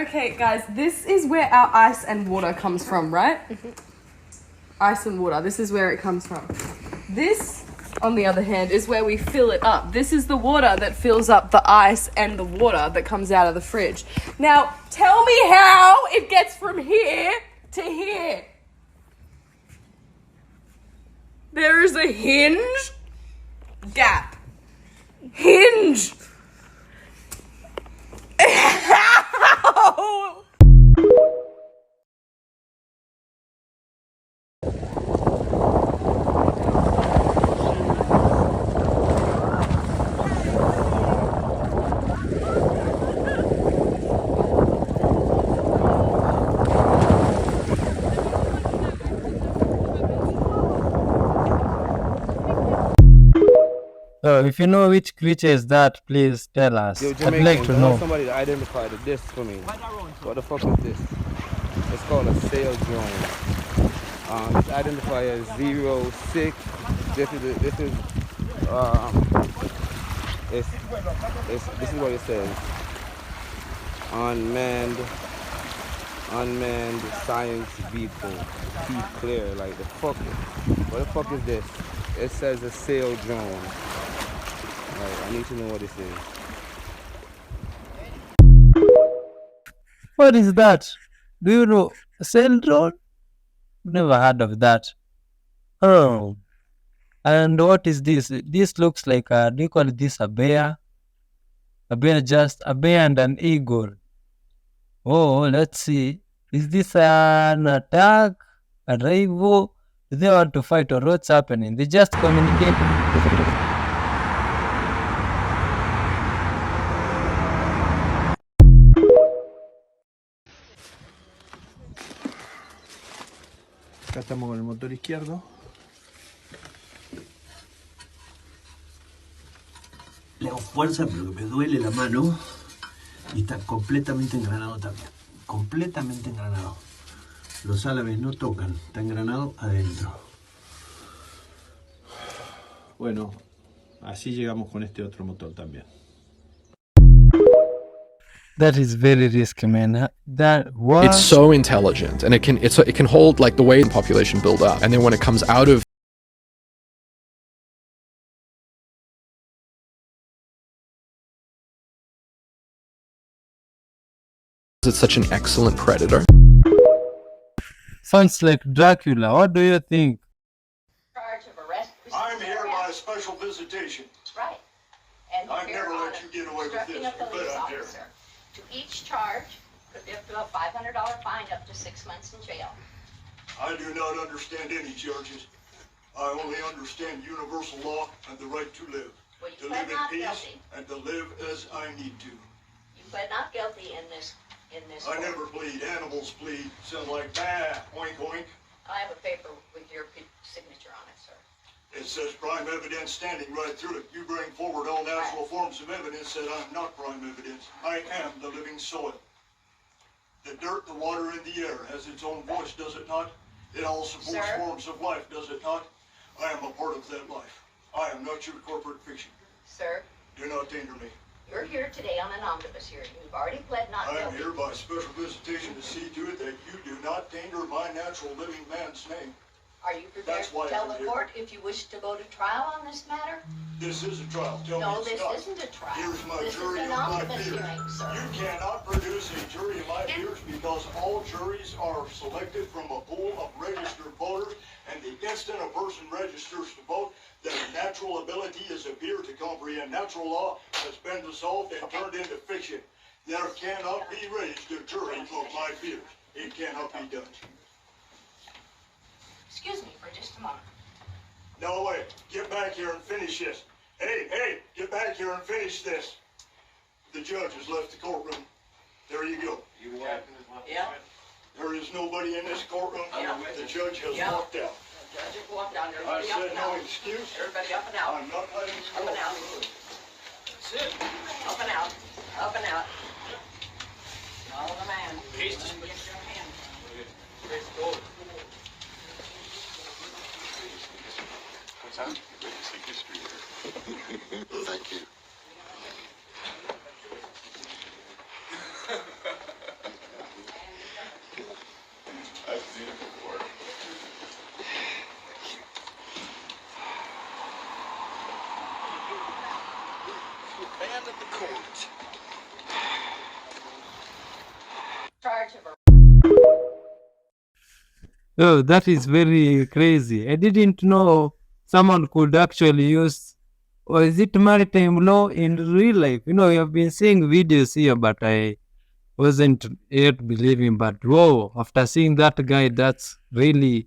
Okay, guys, this is where our ice and water comes from, right? Ice and water, this is where it comes from. This, on the other hand, is where we fill it up. This is the water that fills up the ice and the water that comes out of the fridge. Now, tell me how it gets from here to here. There is a hinge, gap, hinge. Ow! So if you know which creature is that, please tell us. Yo, I'd like to know. Somebody to identify the disc for me. What the fuck is this? It's called a sail drone. It's identified as 06. This is what it says. Unmanned science vehicle. Teeth clear. Like the fuck. What the fuck is this? It says a sail drone. Right, I need to know what this is. What is that? Do you know a sail drone? Never heard of that. Oh. And what is this? This looks like do you call this a bear? A bear and an eagle. Oh, let's see. Is this an attack? A rival? Do they want to fight or what's happening? They just communicate. Acá estamos con el motor izquierdo. Le hago fuerza, pero me duele la mano. Y está completamente engranado también. Completamente engranado. Los álabes no tocan. Está engranado adentro. Bueno, así llegamos con este otro motor también. That is very risky, man. It's so intelligent, and it can hold like the way the population build up, and then when it comes out of it's such an excellent predator. Sounds like Dracula. What do you think? Charge of arrest. I'm here by a special visitation. Right. And I've never let you get away with this, instructing a police but I'm here. officer. To each charge could be up to a $500 fine, up to 6 months in jail. I do not understand any charges. I only understand universal law and the right to live. Well, you To pled live in not peace guilty. and to live as I need to. You pled not guilty in this I court. never plead. Animals plead. Sound like, bah, oink oink. I have a paper with your signature on it, sir. It says prime evidence standing right through it. You bring forward all natural forms of evidence that I'm not prime evidence. I am the living soil. The dirt, the water, and the air has its own voice, does it not? It all supports Sir? forms of life, does it not? I am a part of that life. I am not your corporate fiction. Sir, Do not danger me. you're here today on an omnibus hearing. You've already pled not I am guilty. here by special visitation to see to it that you do not tainter my natural living man's name. Are you prepared That's why to tell I'm the here. court if you wish to go to trial on this matter? This is a trial. Tell me No, it's this not. isn't a trial. Here's my This is jury an of my omnibus peers. hearing, sir. You cannot produce a jury of my peers because all juries are selected from a pool of registered voters, and the instant a person registers to vote, their natural ability as a peer to comprehend natural law has been dissolved and turned into fiction. There cannot be raised a jury of my peers. It cannot be done. Excuse me for just a moment. No way. Get back here and finish this. Hey, get back here and finish this. The judge has left the courtroom. There you go. Yeah. There is nobody in this courtroom. Yeah. The judge has Yeah. walked out. Judge, you walk down. I Everybody up said and no out. excuse. Everybody up and out. I'm not letting you Up go. and out. Up and out. Up and out. Follow the man. Get your hand. Thank you. charge of a Oh, that is very crazy. I didn't know someone could actually use, or is it maritime law in real life? You know, we have been seeing videos here, but I wasn't yet believing. But whoa, after seeing that guy, that's really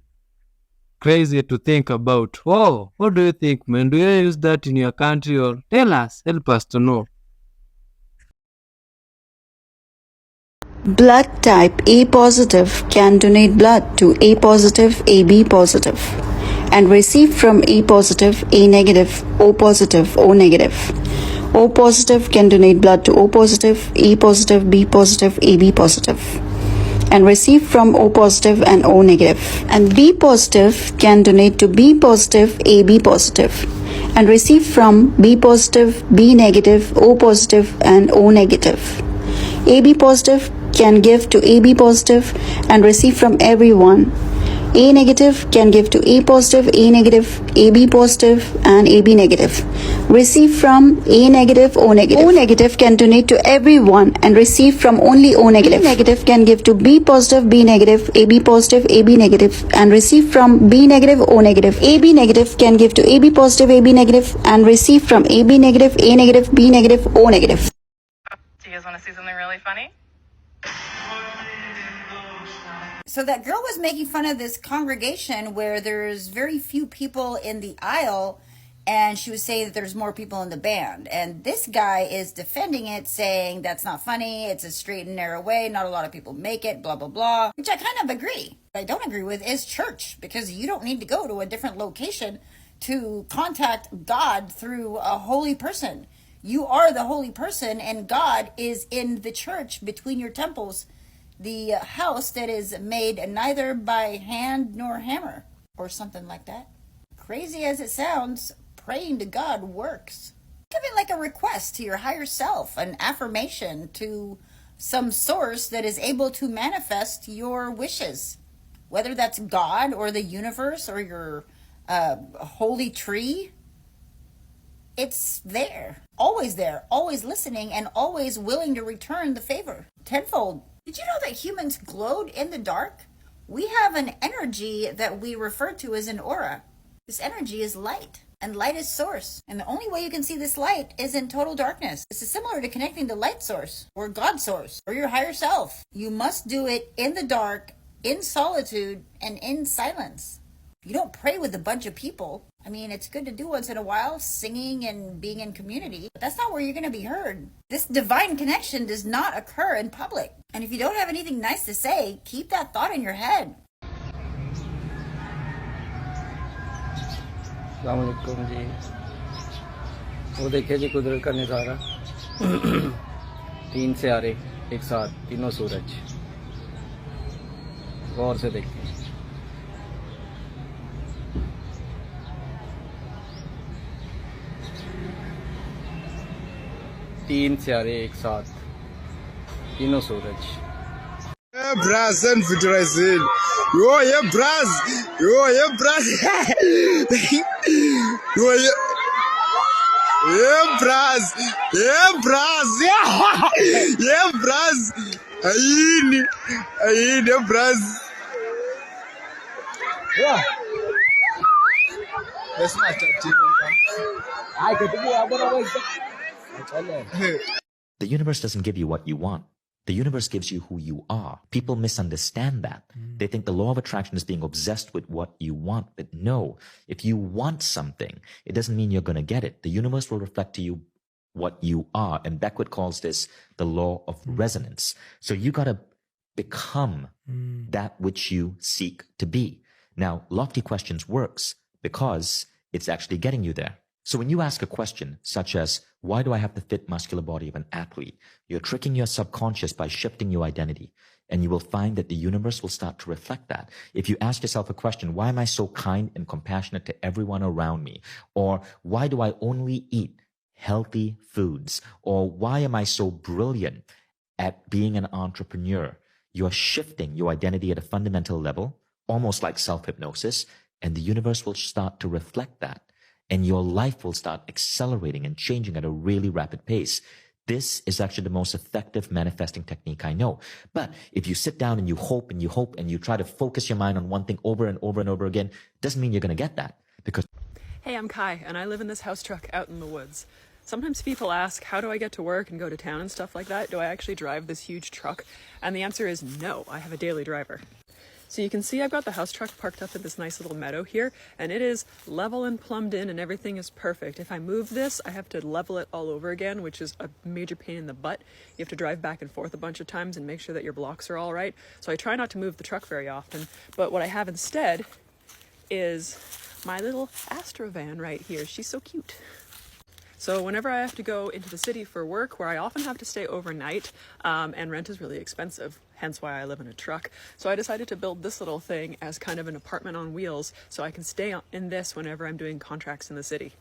crazy to think about. Whoa, what do you think, man? Do you use that in your country, or tell us, help us to know? Blood type A positive can donate blood to A positive, AB positive, and receive from A positive, A negative, O positive, O negative. O positive can donate blood to O positive, A positive, B positive, AB positive, and receive from O positive and O negative. And B positive can donate to B positive, AB positive, and receive from B positive, B negative, O positive, and O negative. AB positive can give to AB positive and receive from everyone. A negative can give to A positive, A negative, AB positive, and AB negative. Receive from A negative, O negative. O negative can donate to everyone and receive from only O negative. A negative can give to B positive, B negative, AB positive, AB negative, and receive from B negative, O negative. AB negative can give to AB positive, AB negative, and receive from AB negative, A negative, B negative, O negative. Do you guys want to see something really funny? So that girl was making fun of this congregation where there's very few people in the aisle, and she was saying that there's more people in the band. And this guy is defending it, saying that's not funny, it's a straight and narrow way, not a lot of people make it, blah, blah, blah, which I kind of agree. What I don't agree with is church, because you don't need to go to a different location to contact God through a holy person. You are the holy person, and God is in the church between your temples, the house that is made neither by hand nor hammer, or something like that. Crazy as it sounds, praying to God works. Give it like a request to your higher self, an affirmation to some source that is able to manifest your wishes, whether that's God or the universe or your holy tree. It's there, always listening, and always willing to return the favor tenfold. Did you know that humans glowed in the dark? We have an energy that we refer to as an aura. This energy is light, and light is source. And the only way you can see this light is in total darkness. This is similar to connecting to light source, or God source, or your higher self. You must do it in the dark, in solitude, and in silence. You don't pray with a bunch of people. I mean, it's good to do once in a while, singing and being in community, but that's not where you're going to be heard. This divine connection does not occur in public. And if you don't have anything nice to say, keep that thought in your head. अस्सलामुअलैकुम जी। वो देखिए जी कुदरत का नज़ारा। 3 सितारे एक साथ, तीनों सूरज। गौर से देखिए। तीन सितारे एक साथ, तीनों सूरज। Brazen Federation. Yo, yeah, Braz. Yo, yeah, Braz. Yo, yeah. Yeah, Braz. Yeah, Braz. Yeah, Braz. Ayin, yeah, Braz. Yeah. That's not The universe doesn't give you what you want. The universe gives you who you are. People misunderstand that. They think the law of attraction is being obsessed with what you want. But no, if you want something, it doesn't mean you're going to get it. The universe will reflect to you what you are. And Beckwith calls this the law of resonance. So you got to become that which you seek to be. Now, lofty questions works because it's actually getting you there. So when you ask a question such as, why do I have the fit muscular body of an athlete? You're tricking your subconscious by shifting your identity. And you will find that the universe will start to reflect that. If you ask yourself a question, why am I so kind and compassionate to everyone around me? Or why do I only eat healthy foods? Or why am I so brilliant at being an entrepreneur? You're shifting your identity at a fundamental level, almost like self-hypnosis, and the universe will start to reflect that. And your life will start accelerating and changing at a really rapid pace. This is actually the most effective manifesting technique I know. But if you sit down and you hope and you hope and you try to focus your mind on one thing over and over and over again, doesn't mean you're going to get that. Because Hey, I'm Kai, and I live in this house truck out in the woods. Sometimes people ask, how do I get to work and go to town and stuff like that? Do I actually drive this huge truck? And the answer is no, I have a daily driver. So you can see I've got the house truck parked up in this nice little meadow here, and it is level and plumbed in and everything is perfect. If I move this, I have to level it all over again, which is a major pain in the butt. You have to drive back and forth a bunch of times and make sure that your blocks are all right. So I try not to move the truck very often, but what I have instead is my little Astro van right here. She's so cute. So whenever I have to go into the city for work, where I often have to stay overnight, and rent is really expensive, hence why I live in a truck. So I decided to build this little thing as kind of an apartment on wheels so I can stay in this whenever I'm doing contracts in the city.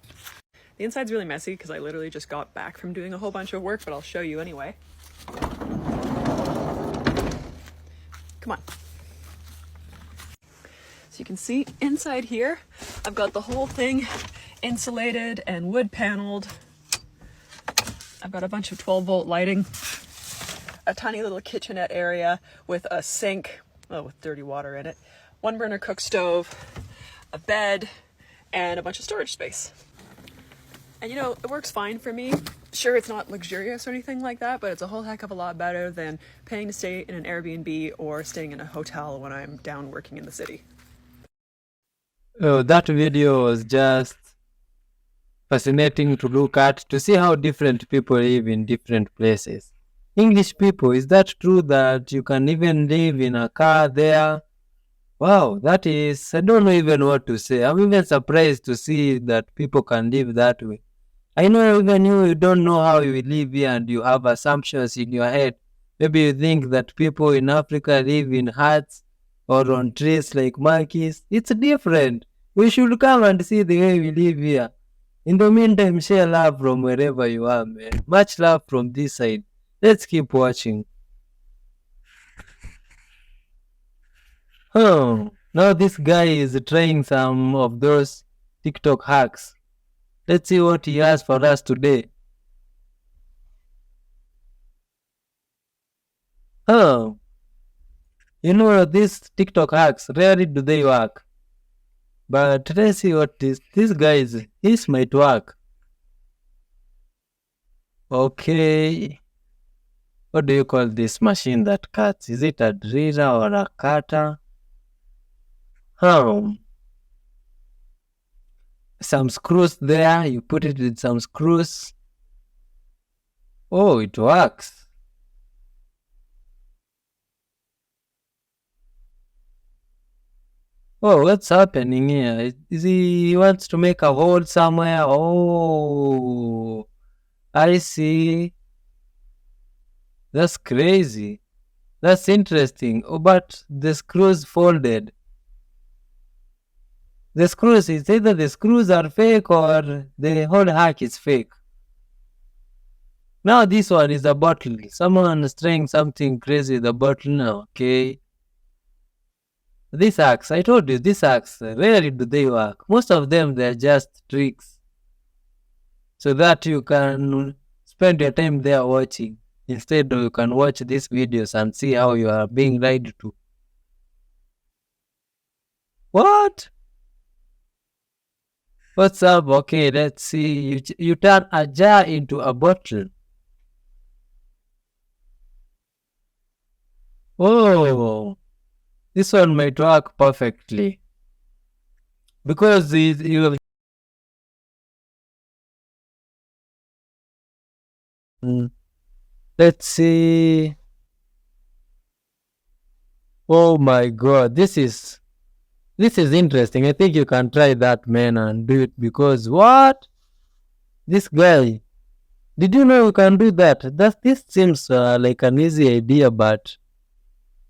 The inside's really messy because I literally just got back from doing a whole bunch of work, but I'll show you anyway. Come on. So you can see inside here, I've got the whole thing insulated and wood paneled. I've got a bunch of 12-volt lighting, a tiny little kitchenette area with a sink, with dirty water in it, 1-burner cook stove, a bed, and a bunch of storage space. And you know, it works fine for me. Sure, it's not luxurious or anything like that, but it's a whole heck of a lot better than paying to stay in an Airbnb or staying in a hotel when I'm down working in the city. Oh, that video was just fascinating to look at, to see how different people live in different places. English people, is that true that you can even live in a car there? Wow, that is, I don't know even what to say. I'm even surprised to see that people can live that way. I know even you don't know how you live here and you have assumptions in your head. Maybe you think that people in Africa live in huts or on trees like monkeys. It's different. We should come and see the way we live here. In the meantime, share love from wherever you are, man. Much love from this side. Let's keep watching. Oh, now this guy is trying some of those TikTok hacks. Let's see what he has for us today. Oh, you know, these TikTok hacks, rarely do they work. But let's see what this guy is. This might work. Okay. What do you call this machine that cuts? Is it a driller or a cutter? Some screws there. You put it with some screws. Oh, it works. Oh, what's happening here? Is he wants to make a hole somewhere? Oh, I see. That's crazy. That's interesting. Oh, but the screws folded. The screws, it's either the screws are fake or the whole hack is fake. Now this one is a bottle. Someone is trying something crazy with the bottle now, okay? These hacks, I told you, these hacks, rarely do they work. Most of them, they're just tricks. So that you can spend your time there watching. Instead, you can watch these videos and see how you are being lied to. What? What's up? Okay, let's see. You turn a jar into a bottle. Oh, this one might work perfectly. Because you let's see. Oh my god, this is interesting. I think you can try that, man, and do it, because what? This guy, did you know you can do that? This seems like an easy idea, but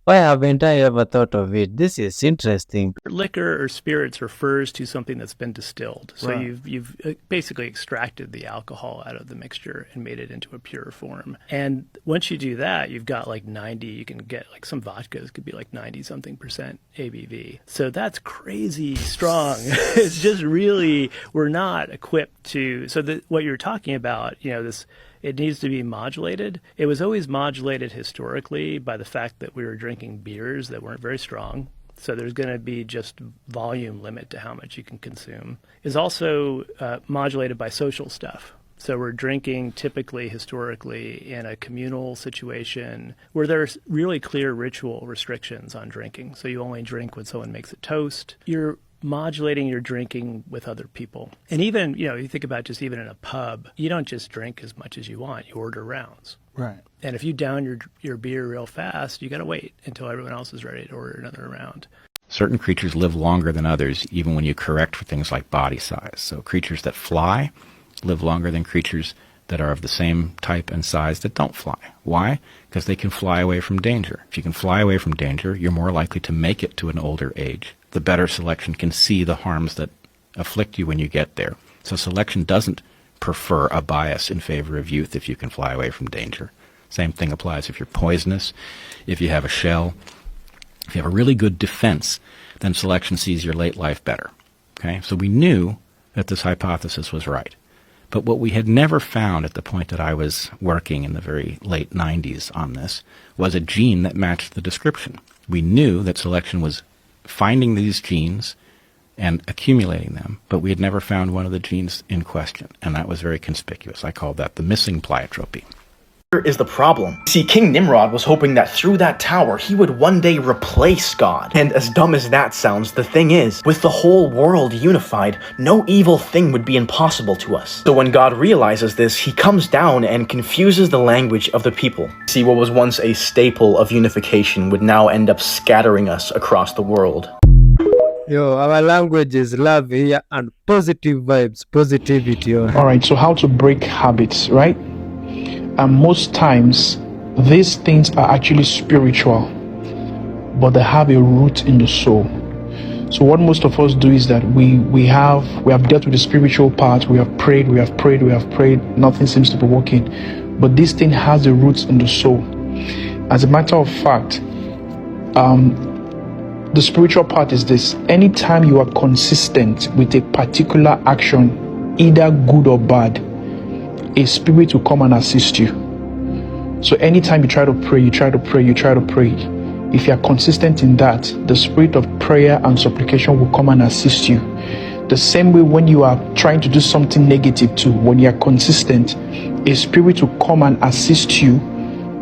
why haven't I ever thought of it? This is interesting. Liquor or spirits refers to something that's been distilled. So Wow. you've basically extracted the alcohol out of the mixture and made it into a pure form. And once you do that, you've got like 90, you can get like some vodkas could be like 90-something% ABV. So that's crazy strong. It's just really, we're not equipped to, so what you're talking about, you know, this It needs to be modulated. It was always modulated historically by the fact that we were drinking beers that weren't very strong. So there's going to be just volume limit to how much you can consume. It's also modulated by social stuff. So we're drinking typically, historically, in a communal situation where there's really clear ritual restrictions on drinking. So you only drink when someone makes a toast. You're modulating your drinking with other people. And even, you think about just even in a pub, you don't just drink as much as you want. You order rounds. Right. And if you down your beer real fast, you got to wait until everyone else is ready to order another round. Certain creatures live longer than others, even when you correct for things like body size. So creatures that fly live longer than creatures that are of the same type and size that don't fly. Why? Because they can fly away from danger. If you can fly away from danger, you're more likely to make it to an older age. The better selection can see the harms that afflict you when you get there. So selection doesn't prefer a bias in favor of youth if you can fly away from danger. Same thing applies if you're poisonous, if you have a shell. If you have a really good defense, then selection sees your late life better. Okay? So we knew that this hypothesis was right. But what we had never found at the point that I was working in the very late 90s on this was a gene that matched the description. We knew that selection was finding these genes and accumulating them, but we had never found one of the genes in question, and that was very conspicuous. I called that the missing pleiotropy. Here is the problem. See, King Nimrod was hoping that through that tower he would one day replace God. And as dumb as that sounds, the thing is, with the whole world unified, no evil thing would be impossible to us. So when God realizes this, he comes down and confuses the language of the people. See, what was once a staple of unification would now end up scattering us across the world. Yo, our language is love here and positive vibes, positivity. Alright, so how to break habits, right? And most times, these things are actually spiritual, but they have a root in the soul. So what most of us do is that we have dealt with the spiritual part, we have prayed, nothing seems to be working. But this thing has the roots in the soul. As a matter of fact, the spiritual part is this: anytime you are consistent with a particular action, either good or bad, a spirit will come and assist you. So anytime you try to pray, if you are consistent in that, the spirit of prayer and supplication will come and assist you. The same way when you are trying to do something negative too, when you are consistent, a spirit will come and assist you,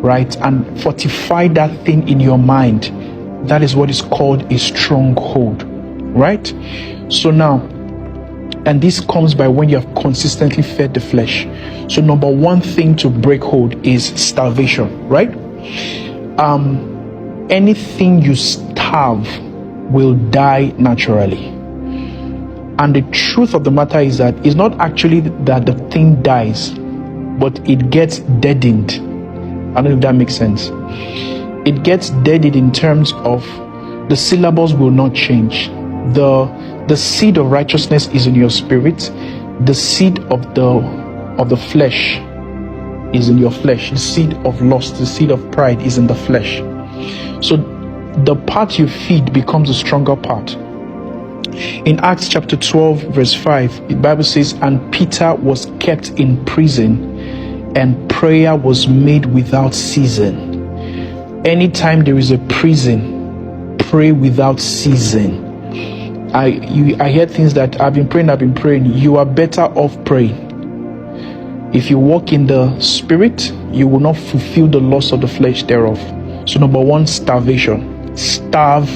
right, and fortify that thing in your mind. That is what is called a stronghold, right? So now, and this comes by when you have consistently fed the flesh. So number one thing to break hold is starvation, right? Anything you starve will die naturally. And the truth of the matter is that it's not actually that the thing dies, but it gets deadened. I don't know if that makes sense. It gets deadened in terms of the syllables will not change. The seed of righteousness is in your spirit. The seed of the flesh is in your flesh. The seed of lust, the seed of pride is in the flesh. So the part you feed becomes a stronger part. In Acts chapter 12 verse 5, the Bible says, and Peter was kept in prison, and prayer was made without ceasing. Anytime there is a prison, pray without ceasing. I hear things that I've been praying. You are better off praying. If you walk in the spirit, you will not fulfill the lust of the flesh thereof. So number one, starvation. Starve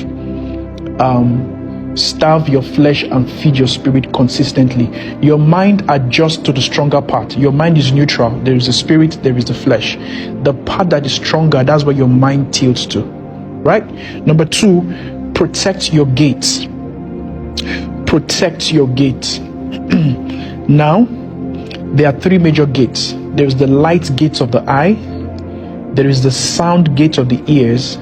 your flesh and feed your spirit consistently. Your mind adjusts to the stronger part. Your mind is neutral. There is a spirit, there is the flesh. The part that is stronger, that's where your mind tilts to, right? Number two, protect your gates. Protect your gates. Now, there are three major gates. There is the light gates of the eye, there is the sound gate of the ears,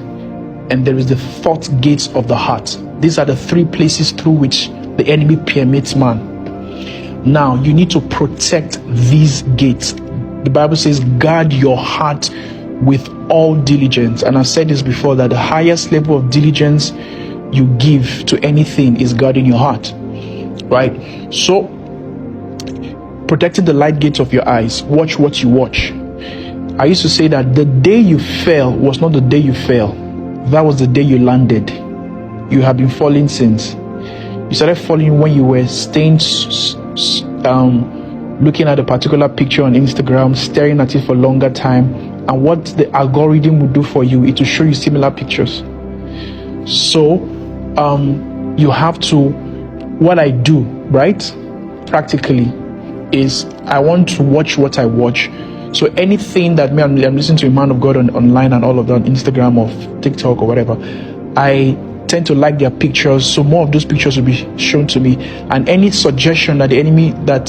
and there is the thought gates of the heart. These are the three places through which the enemy permeates man. Now, you need to protect these gates. The Bible says, guard your heart with all diligence. And I've said this before, that the highest level of diligence you give to anything is guarding your heart, right? So protecting the light gates of your eyes. Watch what you watch. I used to say that the day you fell was not the day you fell. That was the day you landed. You have been falling since. You started falling when you were staying, looking at a particular picture on Instagram, staring at it for a longer time. And what the algorithm will do for you is to show you similar pictures. So, you have to, what I do, right, practically, is I want to watch what I watch. So anything that I'm listening to a man of God online and all of that, on Instagram or TikTok or whatever, I tend to like their pictures, so more of those pictures will be shown to me. And any suggestion that the enemy, that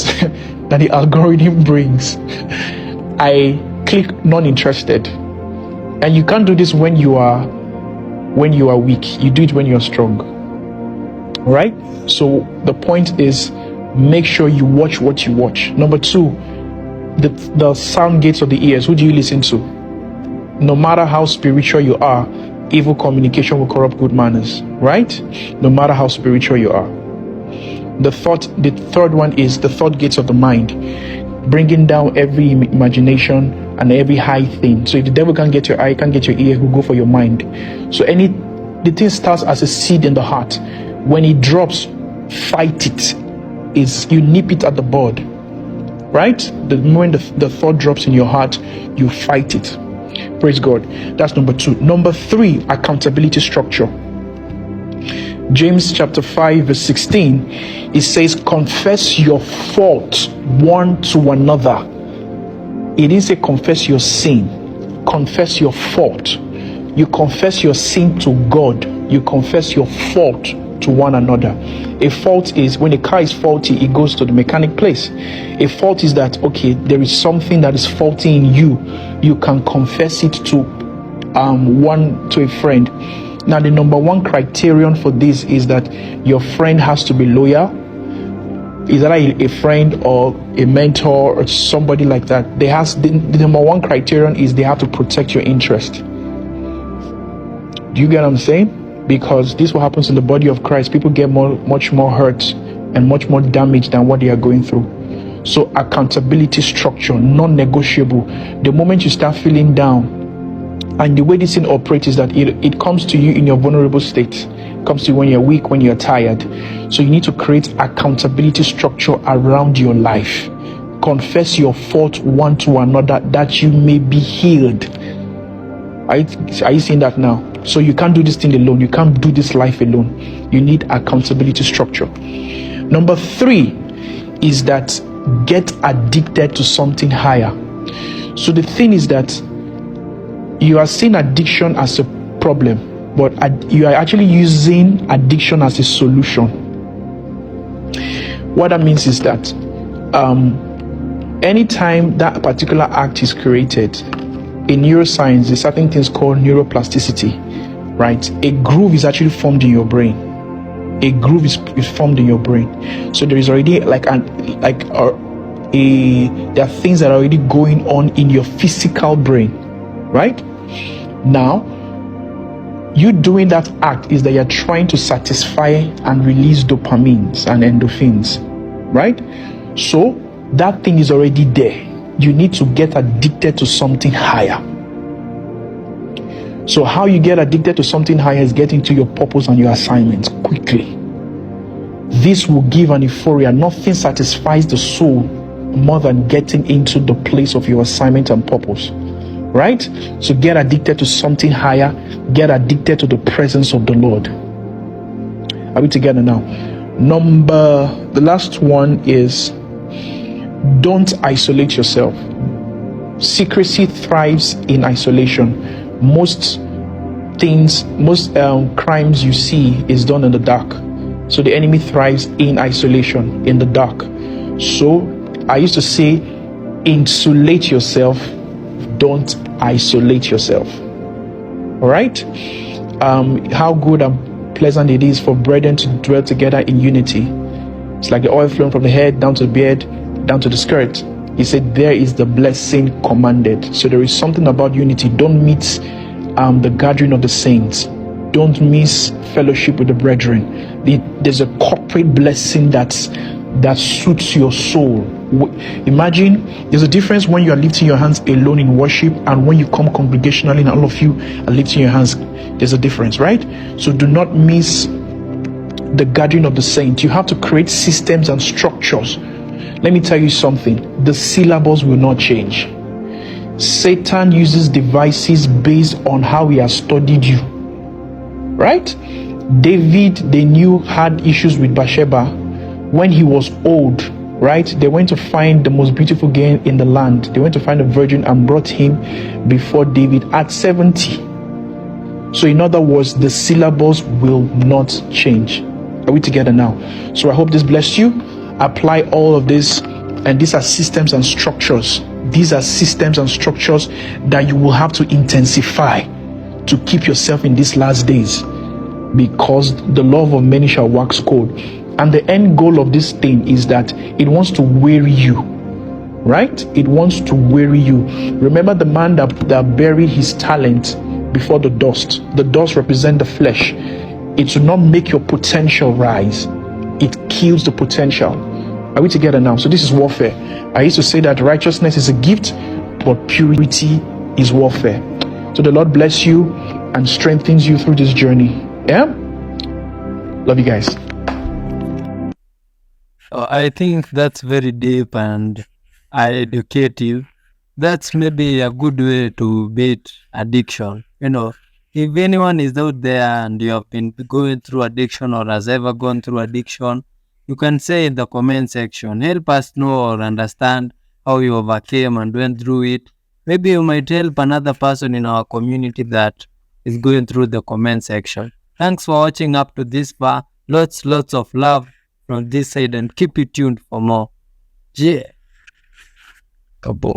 the algorithm brings, I click non-interested. And you can't do this when you are weak. You do it when you're strong, right? So the point is, make sure you watch what you watch. Number two, the sound gates of the ears. Who do you listen to? No matter how spiritual you are, evil communication will corrupt good manners, right? No matter how spiritual you are. The third one is the thought gates of the mind, bringing down every imagination and every high thing. So if the devil can't get your eye, can't get your ear, he'll go for your mind. So the thing starts as a seed in the heart. When it drops, fight it. You nip it at the bud, right? The moment the thought drops in your heart, you fight it. Praise God. That's number two. Number three, accountability structure. James chapter 5 verse 16, it says, confess your fault one to another. It didn't say confess your sin. Confess your fault. You confess your sin to God. You confess your fault to one another. A fault is, when a car is faulty, it goes to the mechanic place. A fault is that, okay, there is something that is faulty in you. You can confess it to a friend. Now, the number one criterion for this is that your friend has to be loyal. Is that a friend or a mentor or somebody like that? The number one criterion is they have to protect your interest. Do you get what I'm saying? Because this is what happens in the body of Christ. People get much more hurt and much more damage than what they are going through. So accountability structure, non-negotiable. The moment you start feeling down, and the way this thing operates is that it comes to you in your vulnerable state. It comes to you when you're weak, when you're tired. So you need to create accountability structure around your life. Confess your fault one to another that you may be healed. Are you seeing that now? So you can't do this thing alone. You can't do this life alone. You need accountability structure. Number three is that get addicted to something higher. So the thing is that you are seeing addiction as a problem, but you are actually using addiction as a solution. What that means is that anytime that particular act is created, in neuroscience, there's certain things called neuroplasticity, right? A groove is actually formed in your brain. A groove is formed in your brain. So there is already there are things that are already going on in your physical brain, right? Now, you doing that act is that you're trying to satisfy and release dopamines and endorphins, right? So that thing is already there. You need to get addicted to something higher. So how you get addicted to something higher is getting to your purpose and your assignment quickly. This will give an euphoria. Nothing satisfies the soul more than getting into the place of your assignment and purpose, right? So get addicted to something higher. Get addicted to the presence of the Lord. Are we together now? The last one is, don't isolate yourself. Secrecy thrives in isolation. Most crimes you see is done in the dark. So the enemy thrives in isolation, in the dark. So I used to say, insulate yourself, don't isolate yourself. All right? How good and pleasant it is for brethren to dwell together in unity. It's like the oil flowing from the head down to the beard, down to the skirt. He said there is the blessing commanded. So there is something about unity. Don't miss the gathering of the saints. Don't miss fellowship with the brethren. There's a corporate blessing that suits your soul. Imagine there's a difference when you are lifting your hands alone in worship and when you come congregationally and all of you are lifting your hands. There's a difference, right? So do not miss the gathering of the saints. You have to create systems and structures. Let me tell you something. The syllabus will not change. Satan uses devices based on how he has studied you, right? David, they knew, had issues with Bathsheba. When he was old, right, they went to find the most beautiful girl in the land. They went to find a virgin and brought him before David at 70. So in other words, the syllabus will not change. Are we together now? So I hope this blessed you. Apply all of this, and these are systems and structures. These are systems and structures that you will have to intensify to keep yourself in these last days, because the love of many shall wax cold. And the end goal of this thing is that it wants to weary you, right? It wants to weary you. Remember the man that buried his talent before the dust. The dust represents the flesh. It will not make your potential rise. It kills the potential. Are we together now? So this is warfare. I used to say that righteousness is a gift, but purity is warfare. So the Lord bless you and strengthens you through this journey. Yeah? Love you guys. I think that's very deep and educative. That's maybe a good way to beat addiction. You know, if anyone is out there and you have been going through addiction or has ever gone through addiction, you can say in the comment section, help us know or understand how you overcame and went through it. Maybe you might help another person in our community that is going through the comment section. Thanks for watching up to this far. Lots of love from this side, and keep it tuned for more. Yeah. Kaboom.